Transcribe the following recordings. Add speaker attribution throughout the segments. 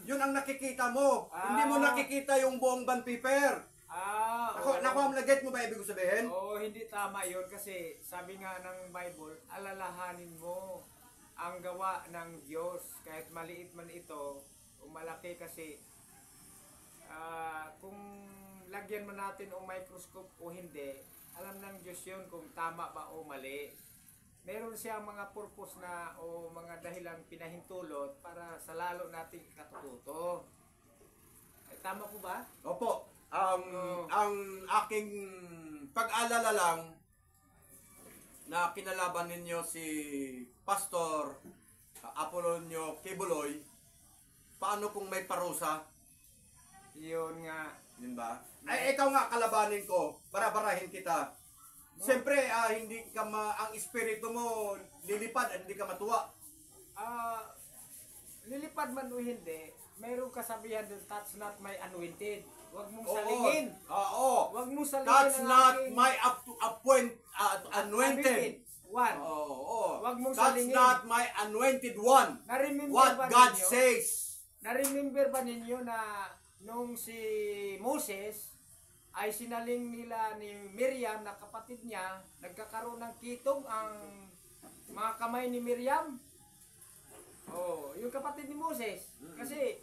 Speaker 1: Yun ang nakikita mo. Hindi mo nakikita yung buong band paper. Nakuha mo na, get mo ba ibig ko sabihin?
Speaker 2: Oo, hindi tama yun kasi sabi nga ng Bible, alalahanin mo ang gawa ng Diyos. Kahit maliit man ito, o malaki kasi, kung lagyan man natin o microscope o hindi, alam ng Diyos yun kung tama ba o mali. Meron siyang mga purpose na o mga dahilan pinahintulot para sa lalo nating katututo. Ay, tama po ba?
Speaker 1: Opo. Ang aking pag-alala lang na kinalaban ninyo si Pastor Apolonio Kibuloy, paano kung may parusa?
Speaker 2: Yun nga.
Speaker 1: Yun ba? Ay, ikaw nga kalabanin ko. Barabarahin kita. Siyempre, hindi ka ang espiritu mo lilipad at hindi ka matuwa.
Speaker 2: Lilipad man o hindi, mayroong kasabihan doon, touch not my anointed. Huwag mong salingin.
Speaker 1: Oo.
Speaker 2: Huwag mong salingin
Speaker 1: Touch
Speaker 2: ang
Speaker 1: not
Speaker 2: aking
Speaker 1: my anointed.
Speaker 2: One.
Speaker 1: Oo.
Speaker 2: Huwag mong
Speaker 1: Touch
Speaker 2: salingin.
Speaker 1: not my anointed one.
Speaker 2: Na-remember
Speaker 1: What
Speaker 2: ba
Speaker 1: God
Speaker 2: ninyo?
Speaker 1: says.
Speaker 2: Na-remember ba ninyo na nung si Moses ay sinaling nila ni Miriam na kapatid niya, nagkakaroon ng kitong ang mga kamay ni Miriam? Oh, yung kapatid ni Moses. Kasi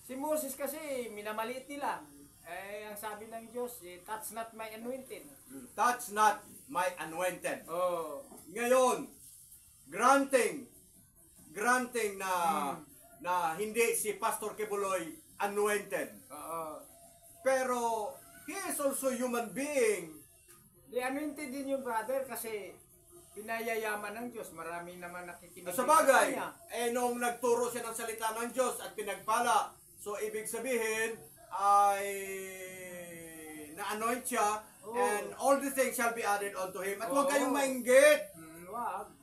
Speaker 2: si Moses kasi minamaliit nila. Eh, ang sabi ng Diyos, touch not my anointed.
Speaker 1: Touch not my anointed.
Speaker 2: Oh.
Speaker 1: Ngayon, granting na hindi si Pastor Kibuloy anointed. Pero he is also human being.
Speaker 2: Di anointed din yung brother kasi pinayayaman ng Diyos. Marami naman nakikinig
Speaker 1: Sa bagay, nung nagturo siya ng salita ng Diyos at pinagpala, so ibig sabihin ay na-anoint siya and all the things shall be added unto him. At huwag kayong mainggit.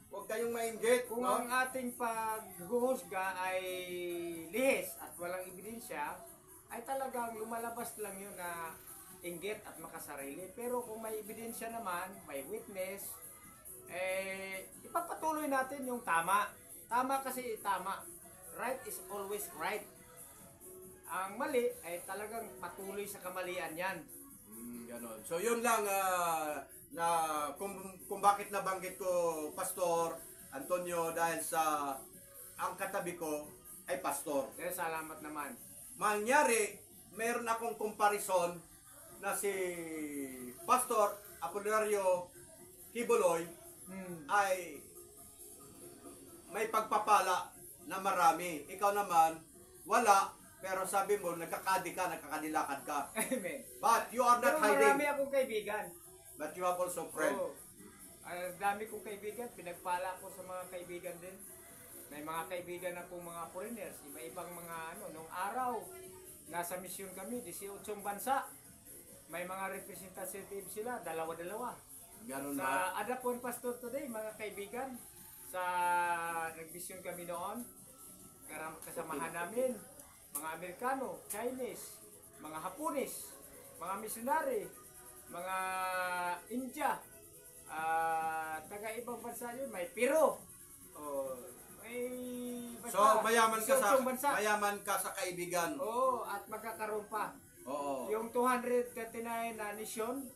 Speaker 1: Huwag kayong mainggit.
Speaker 2: Kung ang ating paghuhusga ay lihis at walang ebidensya, ay talagang lumalabas lang yun na inggit at makasarili. Pero kung may ebidensya naman, may witness, ipagpatuloy natin yung tama. Tama kasi tama. Right is always right. Ang mali ay talagang patuloy sa kamalian yan.
Speaker 1: Ganon. So yun lang na kung bakit nabanggit ko Pastor Antonio dahil sa ang katabi ko ay pastor.
Speaker 2: Salamat naman.
Speaker 1: Mangyari, meron akong comparison na si Pastor Apolonio Kibuloy ay may pagpapala na marami. Ikaw naman, wala. Pero sabi mo, nakakadilakad ka.
Speaker 2: Amen.
Speaker 1: But you are not
Speaker 2: Pero
Speaker 1: hiding.
Speaker 2: marami akong kaibigan.
Speaker 1: But you have also friends.
Speaker 2: Dami kong kaibigan. Pinagpala ko sa mga kaibigan din. May mga kaibigan akong mga foreigners. Iba-ibang mga nung araw, nasa misyon kami, 18 bansa. May mga representative sila, dalawa-dalawa.
Speaker 1: Ganun
Speaker 2: Sa
Speaker 1: ba?
Speaker 2: Adapon Pastor Today, mga kaibigan, sa nag-misyon kami noon, kasamahan namin, mga Amerikano, Chinese, mga Hapones, mga missionary, mga India, taga-ibang bansa yun, may Peru, basta,
Speaker 1: So mayaman ka sa kaibigan.
Speaker 2: at magkakaroon pa.
Speaker 1: Oo.
Speaker 2: Yung 239 na nisyon,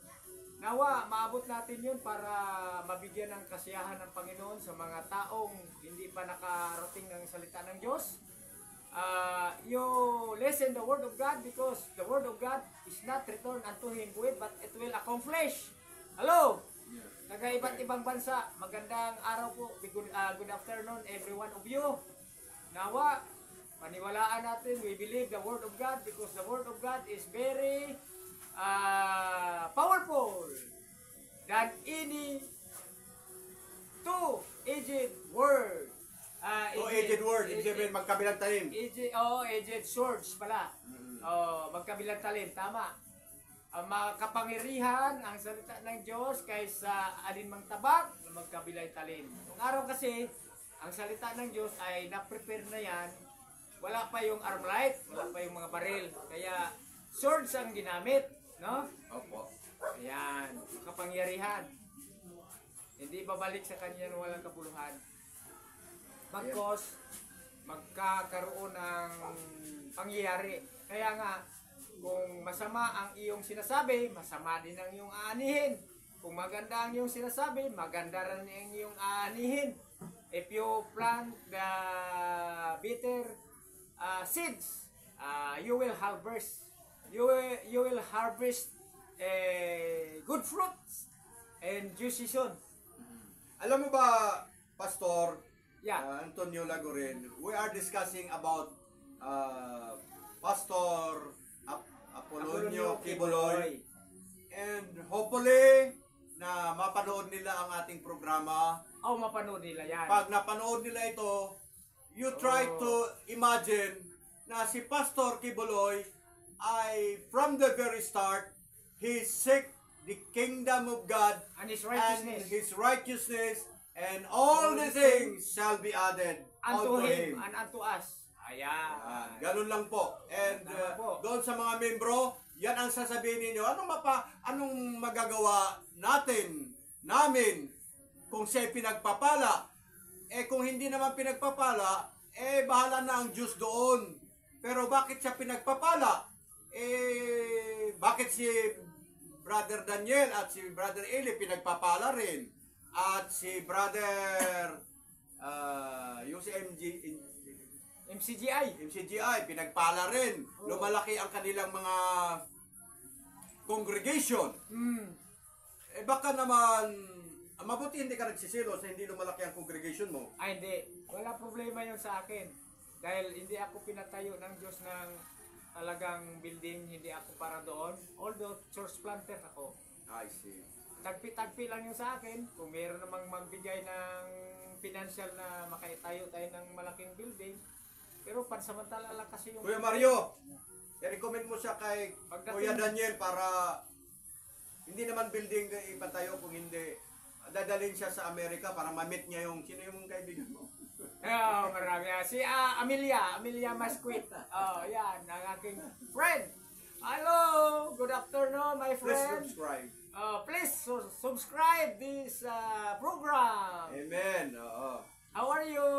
Speaker 2: nawa, maabot natin yun para mabigyan ng kasiyahan ng Panginoon sa mga taong hindi pa nakarating ng salita ng Diyos. You listen the word of God because the word of God is not returned unto Him void but it will accomplish. Hello! Taga-iba't ibang bansa, magandang araw po. Good afternoon every one of you. Nawa, paniwalaan natin, we believe the word of God because the word of God is very powerful than any two-edged word.
Speaker 1: Two-edged word, ibig sabihin magkabilang talim.
Speaker 2: Edged swords pala. Magkabilang talim, tama. Ang makapangyarihan ang salita ng Diyos kaysa alinmang tabak na magkabilang talim. Nung araw kasi, ang salita ng Diyos ay na-prepare na yan. Wala pa yung armlight, wala pa yung mga baril. Kaya swords ang ginamit, no?
Speaker 1: Opo.
Speaker 2: Ayan, makapangyarihan. Hindi babalik sa kanya ng walang kabuluhan. Bagkos, magkakaroon ng mangyayari. Kaya nga, kung masama ang iyong sinasabi, masama din ang iyong aanihin. Kung maganda ang iyong sinasabi, maganda rin ang iyong aanihin. If you plant the bitter seeds, you will harvest. You will harvest good fruits and due season.
Speaker 1: Alam mo ba, Pastor,
Speaker 2: Yeah.
Speaker 1: Antonio Lagorin, we are discussing about Pastor Apolonio Kibuloy. And hopefully, na mapanood nila ang ating programa.
Speaker 2: Oh, mapanood nila yan.
Speaker 1: Pag napanood nila ito, you try to imagine na si Pastor Kibuloy ay from the very start, he seek the kingdom of God
Speaker 2: And his righteousness.
Speaker 1: and his righteousness, and all the things shall be added
Speaker 2: Unto
Speaker 1: unto
Speaker 2: him
Speaker 1: him.
Speaker 2: and unto us. Ayan.
Speaker 1: Ganun lang po. And
Speaker 2: Tama po.
Speaker 1: doon sa mga membro, yan ang sasabihin ninyo. Anong magagawa namin kung siya pinagpapala? Kung hindi naman pinagpapala, bahala na ang Diyos doon. Pero bakit siya pinagpapala? Bakit si Brother Daniel at si Brother Eli pinagpapala rin? At si Brother yung si MCGI pinagpala rin. Lumalaki ang kanilang mga congregation. Baka naman mabuti hindi ka nagsisilos na hindi lumalaki ang congregation mo.
Speaker 2: Ay, hindi. Wala problema yun sa akin. Dahil hindi ako pinatayo ng Diyos ng talagang building, hindi ako para doon. Although church planter ako.
Speaker 1: I see.
Speaker 2: Tagpi-tagpi lang yun sa akin. Kung meron namang magbigay ng financial na makaitayo tayo ng malaking building. Pero pansamantala lang kasi yung...
Speaker 1: Kuya Mario, i-recommend mo siya kay
Speaker 2: Pagdating-
Speaker 1: Kuya Daniel para hindi naman building ipatayo, kung hindi dadalhin siya sa Amerika para ma-meet niya sino yung kaibigan mo?
Speaker 2: Oh, marami. Si Amelia Masquit. Oh, yan, ang aking friend. Hello, good afternoon, my
Speaker 1: Please
Speaker 2: friend.
Speaker 1: subscribe.
Speaker 2: Please subscribe this program.
Speaker 1: Amen. Oo.
Speaker 2: How are you?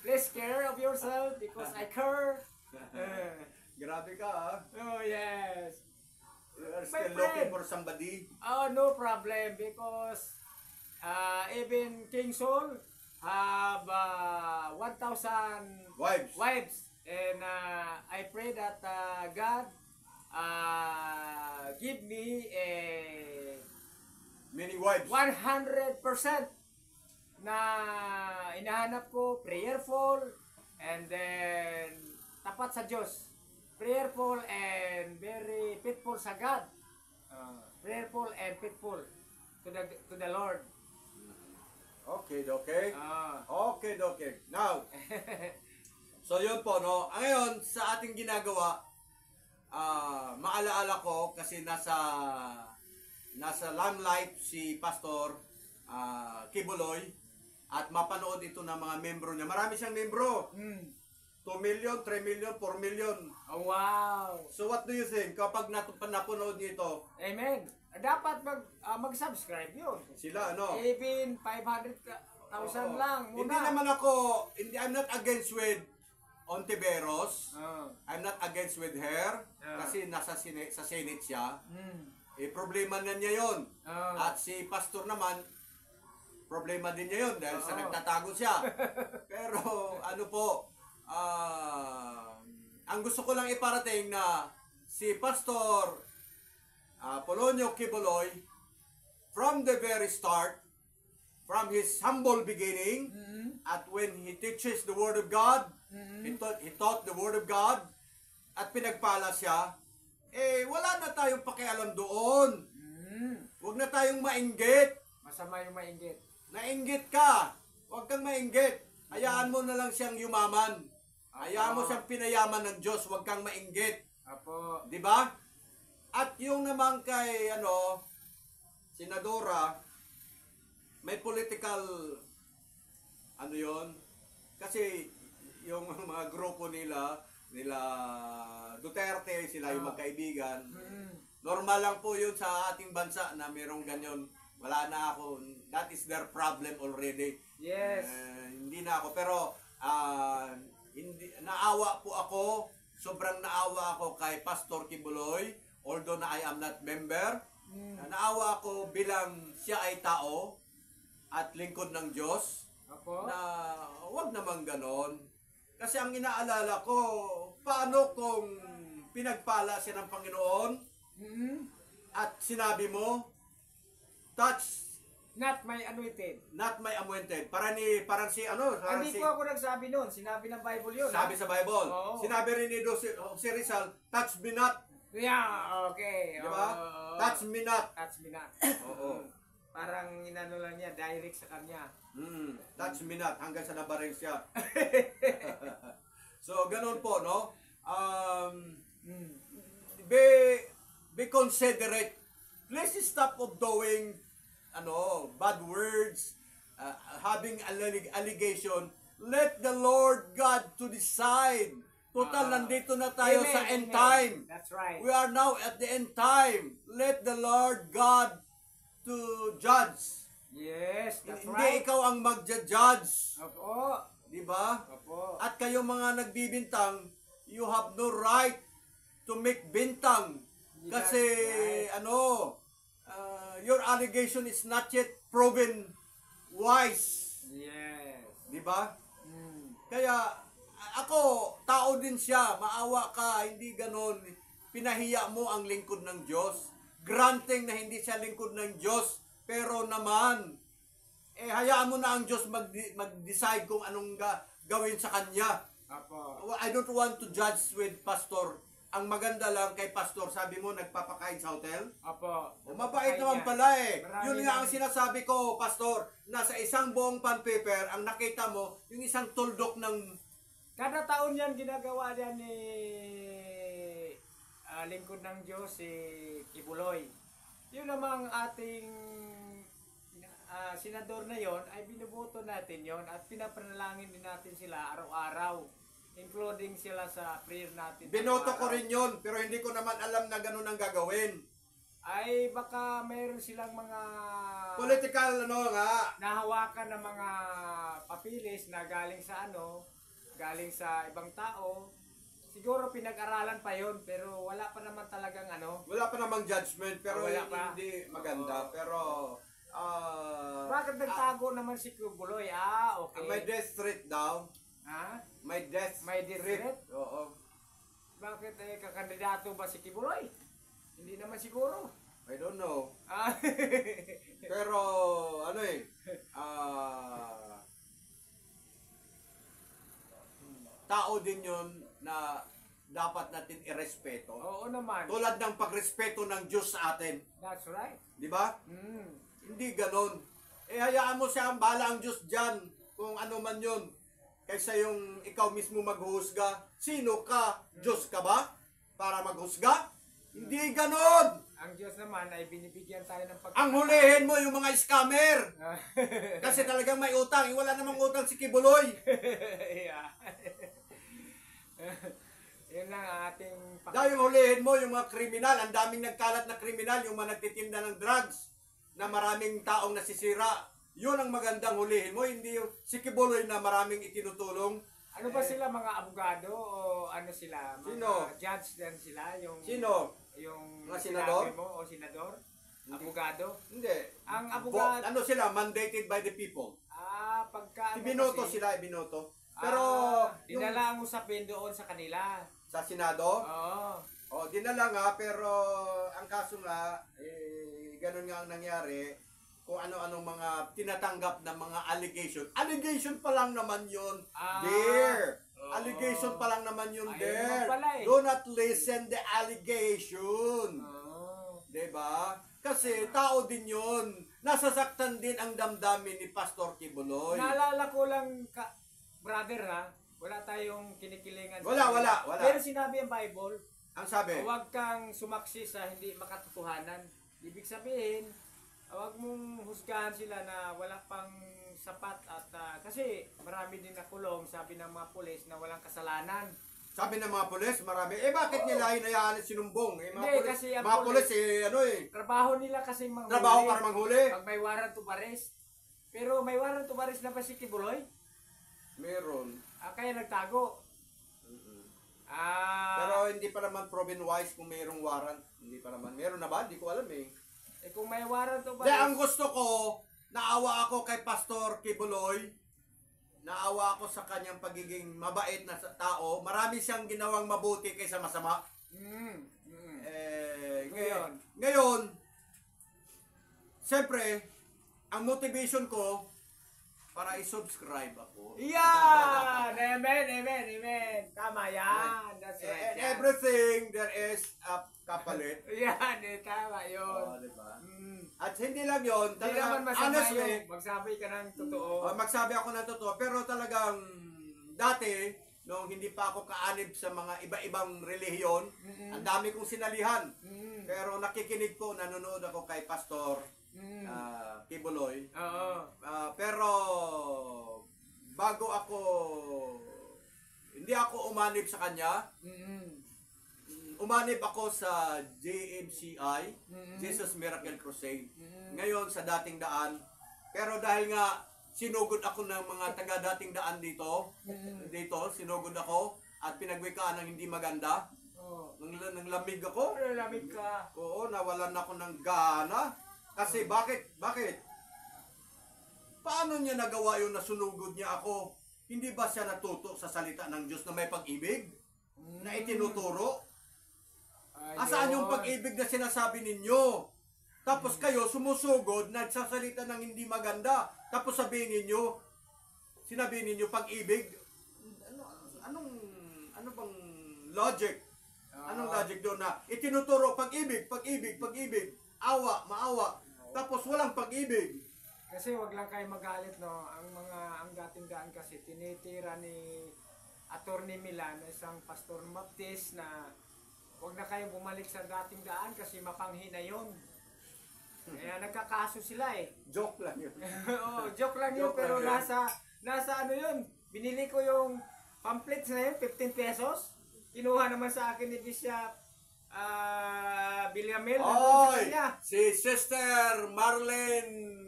Speaker 2: Please care of yourself because I care.
Speaker 1: Grabe ka, ha?
Speaker 2: Oh, yes.
Speaker 1: You are
Speaker 2: My
Speaker 1: still
Speaker 2: friend.
Speaker 1: looking for somebody.
Speaker 2: Oh, no problem because even King Saul have 1,000
Speaker 1: Wives.
Speaker 2: wives, and I pray that God give me a
Speaker 1: Many wives.
Speaker 2: 100% na inahanap ko, prayerful, and then tapat sa Diyos. Prayerful and very faithful sa God. Prayerful and faithful to the Lord.
Speaker 1: Okay, okay.
Speaker 2: Ah.
Speaker 1: Okay, okay. Now, so yun po, no? Ngayon, sa ating ginagawa, maalaala ko kasi nasa limelight si Pastor Kibuloy at mapanood ito ng mga membro niya. Marami siyang membro. 2 million, 3 million, 4 million.
Speaker 2: Oh, wow.
Speaker 1: So what do you think kapag napanood niyo ito?
Speaker 2: Amen. Dapat mag-subscribe yun.
Speaker 1: Sila, ano?
Speaker 2: Even 500,000 lang muna.
Speaker 1: Hindi naman ako, I'm not against with Ontiveros. I'm not against with her. Kasi sa Senate siya. Problema na niya yun. At si Pastor naman, problema din niya yun dahil sa nagtatago siya. Pero ano po, ang gusto ko lang iparating na si Pastor Apolonio Kibuloy, from the very start, from his humble beginning, at when he teaches the Word of God, he taught the Word of God, at pinagpala siya, wala na tayong pakialam doon. Huwag na tayong mainggit.
Speaker 2: Masama yung mainggit.
Speaker 1: Nainggit ka. Huwag kang mainggit. Hayaan mo na lang siyang yumaman. Hayaan mo siyang pinayaman ng Diyos. Huwag kang mainggit.
Speaker 2: Apo.
Speaker 1: Di ba? At yung naman kay, Senadora, may political, kasi yung mga grupo nila Duterte, sila yung magkaibigan. Normal lang po yun sa ating bansa na mayroong ganyan. Wala na ako. That is their problem already.
Speaker 2: Yes.
Speaker 1: Hindi na ako. Pero, hindi, naawa po ako, sobrang naawa ako kay Pastor Kibuloy, although na I am not member. Naawa ako bilang siya ay tao at lingkod ng Diyos
Speaker 2: Opo.
Speaker 1: na wag naman ganon. Kasi ang inaalala ko, paano kung pinagpala siya ng Panginoon
Speaker 2: Mm.
Speaker 1: at sinabi mo, touch
Speaker 2: Not my anointed.
Speaker 1: not my anointed. Parang si parang
Speaker 2: Hindi
Speaker 1: si,
Speaker 2: po ako nagsabi noon. Sinabi ng Bible yun.
Speaker 1: sabi sa Bible.
Speaker 2: Oo.
Speaker 1: Sinabi rin ni Jose Rizal, touch me not.
Speaker 2: Yeah, okay.
Speaker 1: Di ba?
Speaker 2: Oo.
Speaker 1: Touch me not.
Speaker 2: Touch me not.
Speaker 1: Oo.
Speaker 2: Parang inano lang niya, direct sa kanya.
Speaker 1: Touch me not. Hanggang sa nabareng siya. So, ganun po, no?
Speaker 2: Mm.
Speaker 1: Be considerate. Please stop of doing bad words, having allegation. Let the Lord God to decide. Total, nandito na tayo
Speaker 2: Amen,
Speaker 1: sa end
Speaker 2: amen.
Speaker 1: time.
Speaker 2: That's right.
Speaker 1: We are now at the end time. Let the Lord God to judge.
Speaker 2: Yes, that's
Speaker 1: Hindi
Speaker 2: right.
Speaker 1: ikaw ang magja-judge.
Speaker 2: Opo.
Speaker 1: Di ba?
Speaker 2: Opo.
Speaker 1: At kayo mga nagbibintang, you have no right to make bintang.
Speaker 2: That's
Speaker 1: Kasi,
Speaker 2: right.
Speaker 1: your allegation is not yet proven wise.
Speaker 2: Yes.
Speaker 1: Di ba?
Speaker 2: Mm.
Speaker 1: Kaya, ako, tao din siya, maawa ka, hindi ganon. Pinahiya mo ang lingkod ng Diyos. Granting na hindi siya lingkod ng Diyos, pero naman, hayaan mo na ang Diyos mag-decide kung anong gawin sa Kanya.
Speaker 2: Opo.
Speaker 1: I don't want to judge with Pastor. Ang maganda lang kay Pastor, sabi mo, nagpapakain sa hotel?
Speaker 2: Opo.
Speaker 1: Mabait
Speaker 2: Kaya
Speaker 1: naman
Speaker 2: niya.
Speaker 1: pala eh.
Speaker 2: Marami
Speaker 1: Yun nga ang
Speaker 2: lang.
Speaker 1: sinasabi ko, Pastor, na sa isang buong pan paper, ang nakita mo, yung isang tuldok ng
Speaker 2: Kada taon yan ginagawa yan ni lingkod ng Diyos, si Kibuloy. Yun namang ating senador na yon ay binuboto natin yon at pinapanalangin din natin sila araw-araw. Including sila sa prayer natin.
Speaker 1: binoto ko
Speaker 2: araw-araw.
Speaker 1: rin yun, pero hindi ko naman alam na ganun ang gagawin.
Speaker 2: Ay baka mayroon silang mga
Speaker 1: Political, nga.
Speaker 2: nahawakan ng mga papilis na galing sa ibang tao. Siguro pinag-aralan pa yon pero wala pa naman talagang
Speaker 1: Wala pa namang judgment, pero
Speaker 2: Wala pa.
Speaker 1: hindi maganda.
Speaker 2: Oo.
Speaker 1: Pero,
Speaker 2: Bakit nagtago naman si Kibuloy? Okay.
Speaker 1: may death threat daw.
Speaker 2: Ha?
Speaker 1: May death
Speaker 2: May death threat?
Speaker 1: Oo.
Speaker 2: Bakit kakandidato ba si Kibuloy? Hindi naman siguro.
Speaker 1: I don't know.
Speaker 2: Ah,
Speaker 1: Pero, tao din yun na dapat natin irespeto.
Speaker 2: Oo naman.
Speaker 1: Tulad ng pagrespeto ng Diyos sa atin.
Speaker 2: That's right.
Speaker 1: Di ba?
Speaker 2: Mm.
Speaker 1: Hindi ganon. Hayaan mo siya, ang bahala ang Diyos dyan. Kung ano man yun. Kaysa yung ikaw mismo maghuhusga. Sino ka? Diyos ka ba? Para maghusga? Hindi ganon.
Speaker 2: Ang Diyos naman ay binibigyan tayo ng
Speaker 1: Ang hulihin mo yung mga scammer. Kasi talagang may utang. Wala namang utang si Kibuloy.
Speaker 2: Yeah. Yun lang ang ating
Speaker 1: Dahil hulihin mo yung mga kriminal. Ang daming nagkalat na kriminal. Yung mga nagtitinda ng drugs. Na maraming taong nasisira. Yun ang magandang hulihin mo. Hindi yung si Kibuloy na maraming itinutulong.
Speaker 2: Ano ba sila, mga abogado o ano sila? Mga
Speaker 1: Sino?
Speaker 2: judge din sila? Yung,
Speaker 1: Sino?
Speaker 2: Yung
Speaker 1: Mga senador?
Speaker 2: sinabi mo o senador? Abogado?
Speaker 1: Hindi.
Speaker 2: Ang abogado-
Speaker 1: Ano sila? Mandated by the people.
Speaker 2: Pagka
Speaker 1: Ibinoto
Speaker 2: kasi,
Speaker 1: sila, ibinoto. Pero yung
Speaker 2: dinala ang usapin doon sa kanila.
Speaker 1: sa Senado,
Speaker 2: Oo.
Speaker 1: dinala nga, pero ang kaso nga, ganun nga ang nangyari, kung ano-anong mga tinatanggap na mga allegation. Allegation pa lang naman yun, there.
Speaker 2: Oo.
Speaker 1: Allegation pa lang naman yun,
Speaker 2: Ayun
Speaker 1: there.
Speaker 2: naman pala eh.
Speaker 1: Do not listen the allegation.
Speaker 2: Oo.
Speaker 1: Diba? Kasi tao din yun. Nasasaktan din ang damdamin ni Pastor Kibuloy.
Speaker 2: Naalala ko lang, brother ha, wala tayong kinikilingan.
Speaker 1: Wala.
Speaker 2: Pero sinabi ang Bible,
Speaker 1: Ang sabi,
Speaker 2: huwag kang sumaksi sa hindi makatotohanan. Ibig sabihin, huwag mong husgahan sila na wala pang sapat at kasi marami din nakulong, sabi ng mga pulis na walang kasalanan.
Speaker 1: sabi ng mga pulis, marami, bakit nila hinayaan at sinumbong? Mga
Speaker 2: Hindi,
Speaker 1: pulis,
Speaker 2: kasi ang
Speaker 1: mga pulis,
Speaker 2: pulis- Trabaho nila kasi manghuli.
Speaker 1: trabaho para manghuli.
Speaker 2: Pag may warrant to arrest. Pero may warrant to arrest na ba si Kibuloy?
Speaker 1: Meron.
Speaker 2: Kaya nagtago.
Speaker 1: hindi pa naman proven wise kung mayroong warrant. Hindi pa naman. Meron na ba? Hindi ko alam eh.
Speaker 2: Eh kung may warrant o ba?
Speaker 1: Hindi, ang gusto ko, naawa ako kay Pastor Kibuloy. Naawa ako sa kanyang pagiging mabait na tao. Marami siyang ginawang mabuti kaysa masama. Ngayon, siyempre, ang motivation ko, para i-subscribe ako.
Speaker 2: Yan! Amen, amen, amen. Tama yan. That's right.
Speaker 1: And everything, there is a kapalit.
Speaker 2: Yan, tama yun.
Speaker 1: Diba? At hindi lang yun,
Speaker 2: Hindi naman masama yung magsabi ka ng totoo.
Speaker 1: Magsabi ako ng totoo, pero talagang dati, nung hindi pa ako kaanib sa mga iba-ibang relihiyon, ang dami kong sinalihan. Pero nakikinig po, nanonood ako kay Pastor Kibuloy.
Speaker 2: Oo.
Speaker 1: Pero bago ako, hindi ako umanib sa kanya, umanib ako sa JMCI, Jesus Miracle Crusade. Ngayon sa dating daan. Pero dahil nga sinugod ako ng mga taga dating daan dito, sinugod ako at pinagwikaan ng hindi maganda. Nang lamig ako.
Speaker 2: Lamig ka.
Speaker 1: Oo, nawalan ako ng gana. Kasi bakit? Paano niya nagawa yun na sunugod niya ako? Hindi ba siya natuto sa salita ng Diyos na may pag-ibig? Na itinuturo? Asaan yung pag-ibig na sinasabi ninyo? Tapos kayo sumusugod, nagsasalita ng hindi maganda. Tapos sabihin ninyo pag-ibig? Ano bang logic? Anong logic doon na itinuturo pag-ibig, awa, maawa, tapos walang pag-ibig?
Speaker 2: Kasi wag lang kayo magalit, no? Ang dating daan kasi tinitira ni Attorney Milan, isang pastor Baptist, na wag na kayo bumalik sa dating daan kasi mapanghi na yun. Kaya nagkakaso sila eh.
Speaker 1: Joke lang yun.
Speaker 2: Oo, joke lang yun, pero nasa ano yun, binili ko yung pamphlets na yun, 15 pesos. Kinuha naman sa akin ni Bishop Villamil.
Speaker 1: Oy! Si Sister Marlene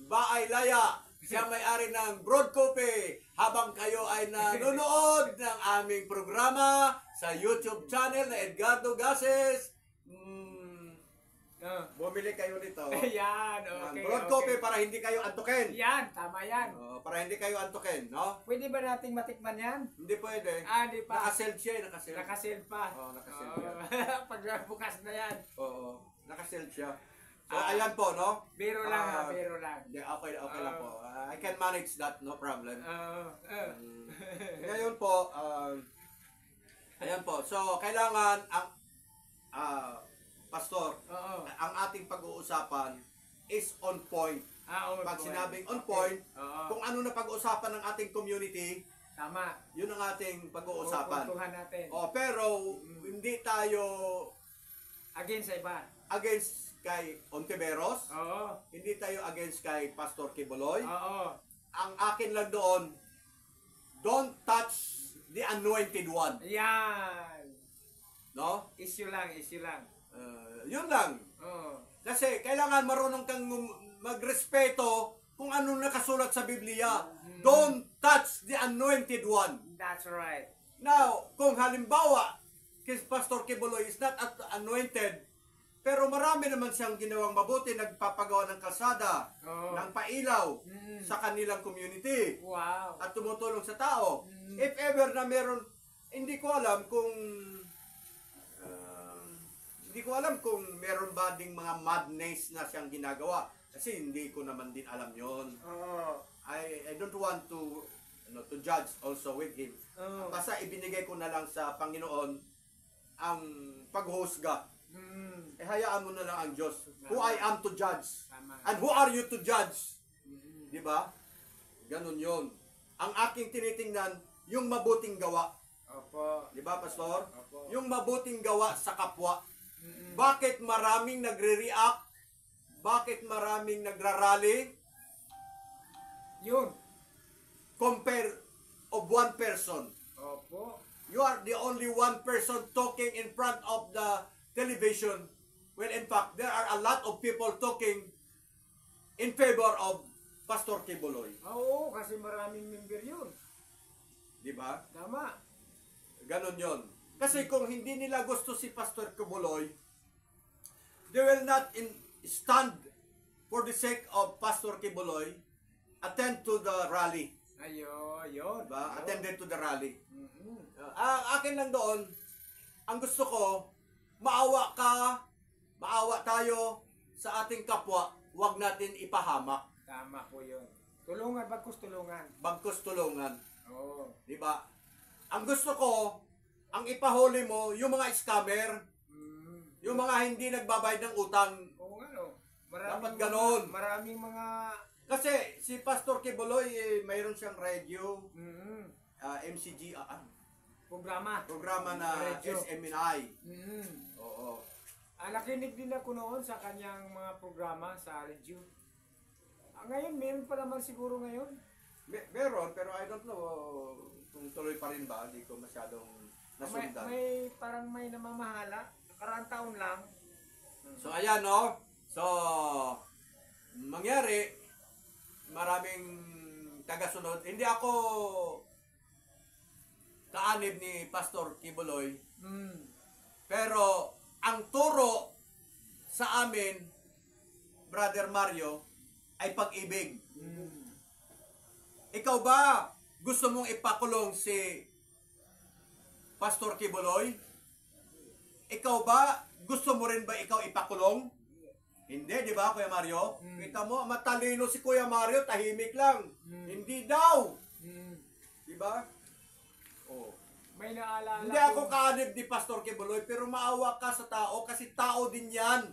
Speaker 1: Baaylaya. Siya may-ari ng Broad Copy. Habang kayo ay nanonood ng aming programa sa YouTube channel na Edgardo Gases, bumili kayo nito.
Speaker 2: Yan, okay.
Speaker 1: Broad Copy para hindi kayo antukin.
Speaker 2: Yan, tama yan.
Speaker 1: Para hindi kayo antukin, no?
Speaker 2: Pwede ba nating matikman yan?
Speaker 1: Hindi pwede.
Speaker 2: Hindi pa.
Speaker 1: Naka-sell siya, naka-sell.
Speaker 2: Naka-sell pa.
Speaker 1: Oo, naka-sell yan.
Speaker 2: Pag bukas na yan.
Speaker 1: Oo, naka-sell siya. So, ayan po, no?
Speaker 2: Biro lang, biro lang.
Speaker 1: Okay lang po. I can manage that, no problem. Ngayon po, ayan po. So, kailangan ang Pastor, ang ating pag-uusapan is on point. Pag sinabing on point, kung ano na pag-uusapan ng ating community,
Speaker 2: tama.
Speaker 1: Yun ang ating pag-uusapan.
Speaker 2: Pupuntuhan natin.
Speaker 1: Pero hindi tayo
Speaker 2: against sa iba.
Speaker 1: Against kay Ontiveros.
Speaker 2: Oo.
Speaker 1: Hindi tayo against kay Pastor Kibuloy.
Speaker 2: Oo.
Speaker 1: Ang akin lang doon, don't touch the anointed one.
Speaker 2: Yan.
Speaker 1: No?
Speaker 2: Issue lang.
Speaker 1: Yun lang. Kasi kailangan marunong kang magrespeto kung ano nakasulat sa Biblia. Don't touch the anointed one.
Speaker 2: That's right.
Speaker 1: Now, kung halimbawa, Pastor Kibuloy is not anointed, pero marami naman siyang ginawang mabuti, nagpapagawa ng kalsada, ng pailaw sa kanilang community.
Speaker 2: Wow.
Speaker 1: At tumutulong sa tao. If ever na meron, hindi ko alam kung meron ba ding mga madness na siyang ginagawa. Kasi hindi ko naman din alam yon. I don't want to judge also with him. Basta ibinigay ko na lang sa Panginoon ang paghusga. Hayaan mo na lang ang Diyos. Who I am to judge. And who are you to judge? Di ba? Ganun yon. Ang aking tinitingnan, yung mabuting gawa.
Speaker 2: Opo.
Speaker 1: Di ba, Pastor?
Speaker 2: Opo.
Speaker 1: Yung mabuting gawa sa kapwa. Bakit maraming nagre-react? Bakit maraming nagrarally?
Speaker 2: Yun.
Speaker 1: Compare of one person.
Speaker 2: Opo.
Speaker 1: You are the only one person talking in front of the television. Well, in fact, there are a lot of people talking in favor of Pastor Kibuloy.
Speaker 2: Oo, kasi maraming member yun.
Speaker 1: Di ba?
Speaker 2: Tama.
Speaker 1: Ganon yon. Kasi kung hindi nila gusto si Pastor Kibuloy, they will not stand for the sake of Pastor Kibuloy, attend to the rally.
Speaker 2: Yun.
Speaker 1: Diba? Attended to the rally.
Speaker 2: Mhm.
Speaker 1: Akin lang doon, ang gusto ko, maawa tayo sa ating kapwa, huwag natin ipahamak,
Speaker 2: Tama po yun. Tulungan, bagkus tulungan.
Speaker 1: bagkus tulungan.
Speaker 2: Oo.
Speaker 1: Di ba? Ang gusto ko, ang ipahuli mo, yung mga scammer, yung mga hindi nagbabayad ng utang.
Speaker 2: Oo nga, no.
Speaker 1: Dapat ganon.
Speaker 2: Maraming mga...
Speaker 1: Kasi si Pastor Kibuloy, mayroon siyang radio, MCG, programa na
Speaker 2: Radio.
Speaker 1: SMNI.
Speaker 2: Mm.
Speaker 1: Oo.
Speaker 2: Nakinig din ako noon sa kanyang mga programa sa radio. Ngayon, meron pa naman siguro ngayon.
Speaker 1: Meron, pero I don't know kung tuloy pa rin ba. Hindi ko masyadong nasundan.
Speaker 2: Parang may namamahala. Nakaraang taon lang.
Speaker 1: So, ayan, no? So, mangyari, maraming tagasunod. Hindi ako kaanib ni Pastor Kibuloy. Pero, ang turo sa amin, Brother Mario, ay pag-ibig. Ikaw ba gusto mong ipakulong si Pastor Kibuloy? Ikaw ba gusto mo rin ba ikaw ipakulong? Hindi, di ba, Kuya Mario? Kita mo, matalino si Kuya Mario, tahimik lang. Hindi daw. Di ba? Oh.
Speaker 2: May naalala
Speaker 1: Hindi ako kaanib ni Pastor Kibuloy, pero maawa ka sa tao kasi tao din yan.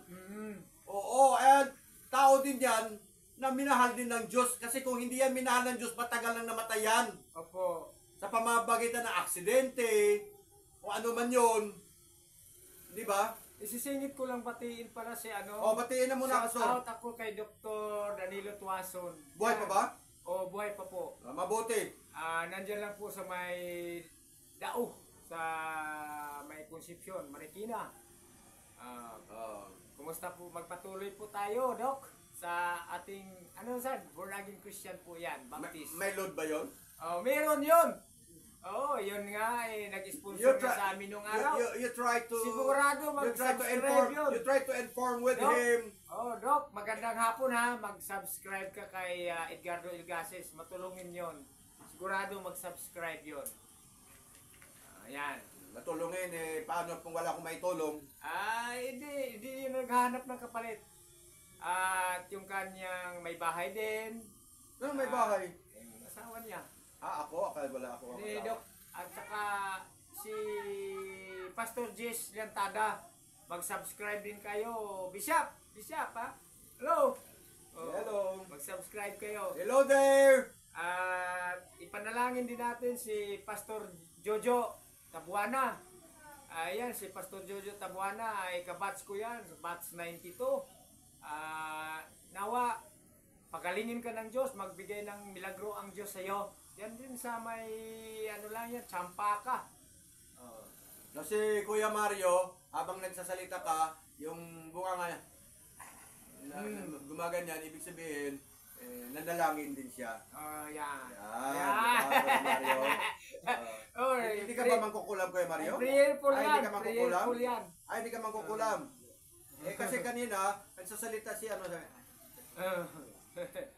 Speaker 1: Oo, and tao din yan na minahal din ng Diyos. Kasi kung hindi yan minahal ng Diyos, matagal nang namatayan.
Speaker 2: Opo.
Speaker 1: Sa pamamagitan ng aksidente, o ano man yun. Di ba?
Speaker 2: Isisingit ko lang batiin pala si ano.
Speaker 1: O, batiin na muna,
Speaker 2: Shout
Speaker 1: Pastor.
Speaker 2: out ako kay Dr. Danilo Tuason.
Speaker 1: Buhay pa ba?
Speaker 2: O, buhay pa po.
Speaker 1: Mabuti.
Speaker 2: Nandiyan lang po sa may Dao, sa may Concepcion, Marikina. Kumusta po? Magpatuloy po tayo, Doc, sa ating, born again Christian po yan, Baptist.
Speaker 1: May load ba yun?
Speaker 2: Meron yun! Yun nga, nag-sponsor na sa amin nung araw.
Speaker 1: You try to...
Speaker 2: Sigurado mag-subscribe yun.
Speaker 1: You try to inform with
Speaker 2: Doc?
Speaker 1: him.
Speaker 2: Doc, magandang hapon ha. Mag-subscribe ka kay Edgardo Ilgases. Matulungin yon. Sigurado mag-subscribe yon. Ayan.
Speaker 1: Matulungin paano kung wala akong maitulong?
Speaker 2: Hindi yun naghahanap ng kapalit. At yung kanyang may bahay din.
Speaker 1: Ano may bahay?
Speaker 2: Yung asawa niya.
Speaker 1: Ako? Akala wala ako.
Speaker 2: Hindi, Doc. At saka si Pastor Jess Liantada. Mag-subscribe din kayo. Bishop ha? Hello.
Speaker 1: Hello.
Speaker 2: Mag-subscribe kayo.
Speaker 1: Hello there!
Speaker 2: At ipanalangin din natin si Pastor Jojo Tabuana. Ayan, si Pastor Jojo Tabuana ay kabats ko yan, batch 92. Nawa, pagalingin ka ng Diyos, magbigay ng milagro ang Diyos sa iyo. Yan din sa may, Champaka.
Speaker 1: Kasi Kuya Mario, habang nagsasalita ka, yung bunga nga gumaganyan, ibig sabihin, nadalangin din siya.
Speaker 2: Yan.
Speaker 1: Yan. Kuya Mario. Hindi ka ba mangkukulam, Kuya Mario?
Speaker 2: Prayerful
Speaker 1: Ay,
Speaker 2: yan.
Speaker 1: hindi ka mangkukulam?
Speaker 2: Prayerful yan.
Speaker 1: Ay, hindi ka mangkukulam. Kasi kanina, nagsasalita si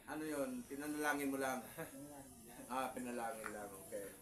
Speaker 1: ano yun, pinanalangin mo lang. Pinalangin lang, okay.